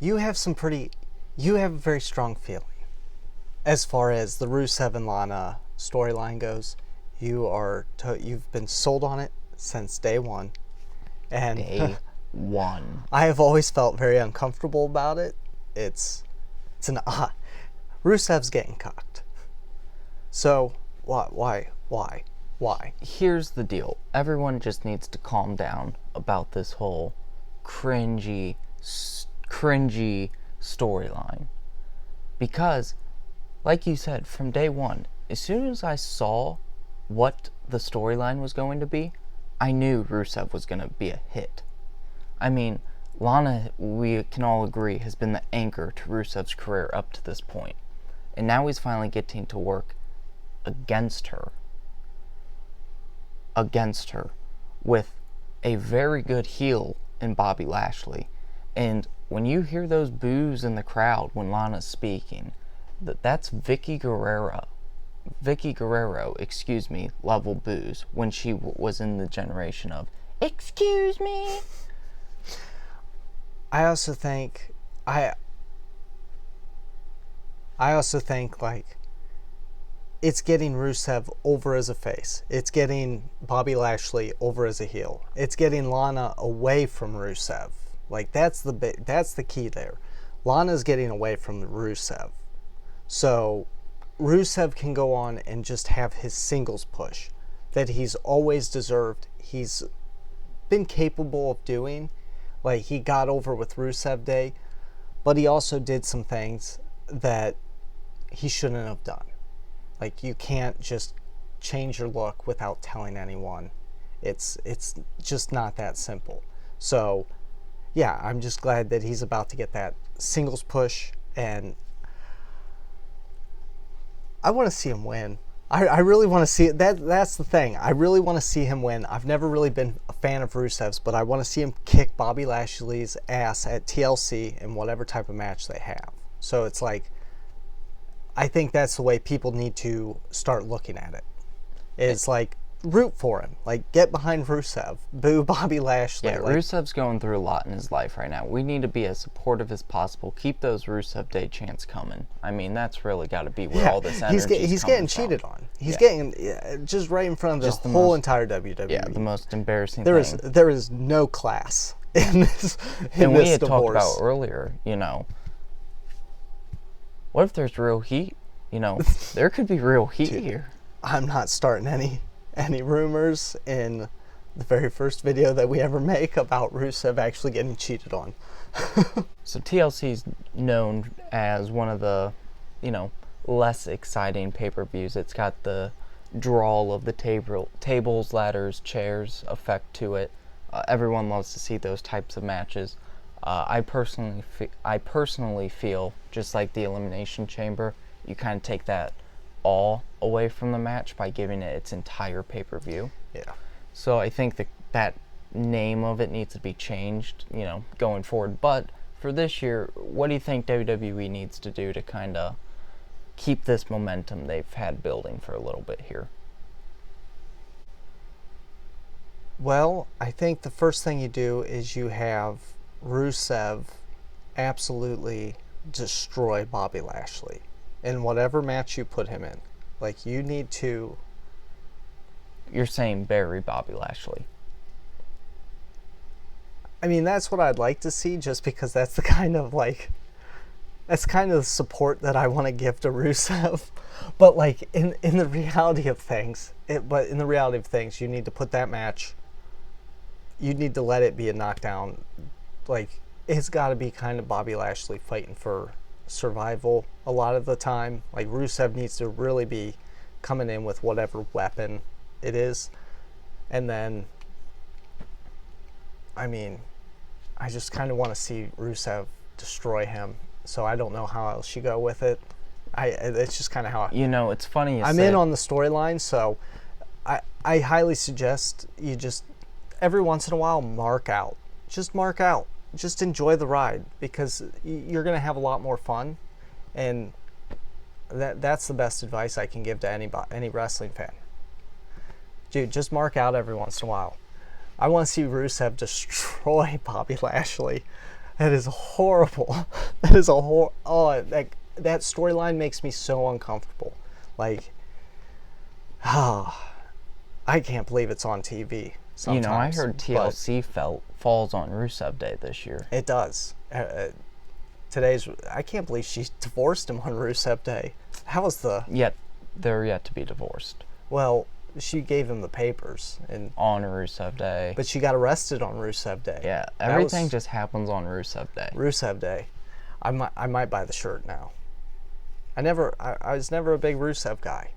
you have you have a very strong feeling as far as the Rusev and Lana storyline goes. You've been sold on it since day one, and Day one. I have always felt very uncomfortable about it. It's Rusev's getting cocked. So why? Here's the deal. Everyone just needs to calm down about this whole cringy storyline. Because, like you said, from day one, as soon as I saw what the storyline was going to be, I knew Rusev was going to be a hit. I mean, Lana, we can all agree, has been the anchor to Rusev's career up to this point. And now he's finally getting to work against her with a very good heel in Bobby Lashley. And when you hear those boos in the crowd when Lana's speaking, that's Vicky Guerrero, level boos when she was in the generation of, excuse me. I also think like it's getting Rusev over as a face. It's getting Bobby Lashley over as a heel. It's getting Lana away from Rusev. Like that's the key there. Lana's getting away from Rusev. So Rusev can go on and just have his singles push that he's always deserved. He's been capable of doing. Like he got over with Rusev Day, but he also did some things that he shouldn't have done. Like you can't just change your look without telling anyone. It's just not that simple. So yeah, I'm just glad that he's about to get that singles push, and I want to see him win. I really want to see it. That's the thing. I really want to see him win. I've never really been a fan of Rusev's, but I want to see him kick Bobby Lashley's ass at TLC in whatever type of match they have. So it's like, I think that's the way people need to start looking at it. It's like, root for him. Like, get behind Rusev. Boo Bobby Lashley. Yeah, like, Rusev's going through a lot in his life right now. We need to be as supportive as possible. Keep those Rusev Day chants coming. I mean, that's really got to be where all this energy is he's getting cheated on. He's getting just right in front of the whole entire WWE. Yeah, the most embarrassing thing. There is no class in this And we had divorce. talked about earlier, what if there's real heat? There could be real heat here. I'm not starting any rumors in the very first video that we ever make about Rusev actually getting cheated on. So TLC's known as one of the, less exciting pay-per-views. It's got the drawl of the tables, ladders, chairs effect to it. Everyone loves to see those types of matches. I personally feel, just like the Elimination Chamber, you kind of take that all away from the match by giving it its entire pay-per-view. Yeah. So I think that name of it needs to be changed, going forward. But for this year, what do you think WWE needs to do to kind of keep this momentum they've had building for a little bit here? Well, I think the first thing you do is you have Rusev absolutely destroy Bobby Lashley in whatever match you put him in. Like, you need to... You're saying bury Bobby Lashley. I mean, that's what I'd like to see, just because that's the kind of the support that I want to give to Rusev. But like in the reality of things, you need to put that match. You need to let it be a knockdown. Like, it's got to be kind of Bobby Lashley fighting for survival a lot of the time. Like, Rusev needs to really be coming in with whatever weapon it is, and then, I mean, I just kind of want to see Rusev destroy him. So I don't know how else you go with it. It's just kind of how it's funny. I'm in on the storyline, so I highly suggest you just every once in a while mark out. Just mark out. Just enjoy the ride, because you're gonna have a lot more fun, and that's the best advice I can give to any wrestling fan. Dude, just mark out every once in a while. I want to see Rusev destroy Bobby Lashley. That is horrible. That is a oh, that storyline makes me so uncomfortable. Like, I can't believe it's on TV sometimes. I heard TLC falls on Rusev Day this year. It does. I can't believe she divorced him on Rusev Day. How was the... Yet, they're yet to be divorced. Well, she gave him the papers. On Rusev Day. But she got arrested on Rusev Day. Yeah, everything just happens on Rusev Day. Rusev Day. I might buy the shirt now. I was never a big Rusev guy.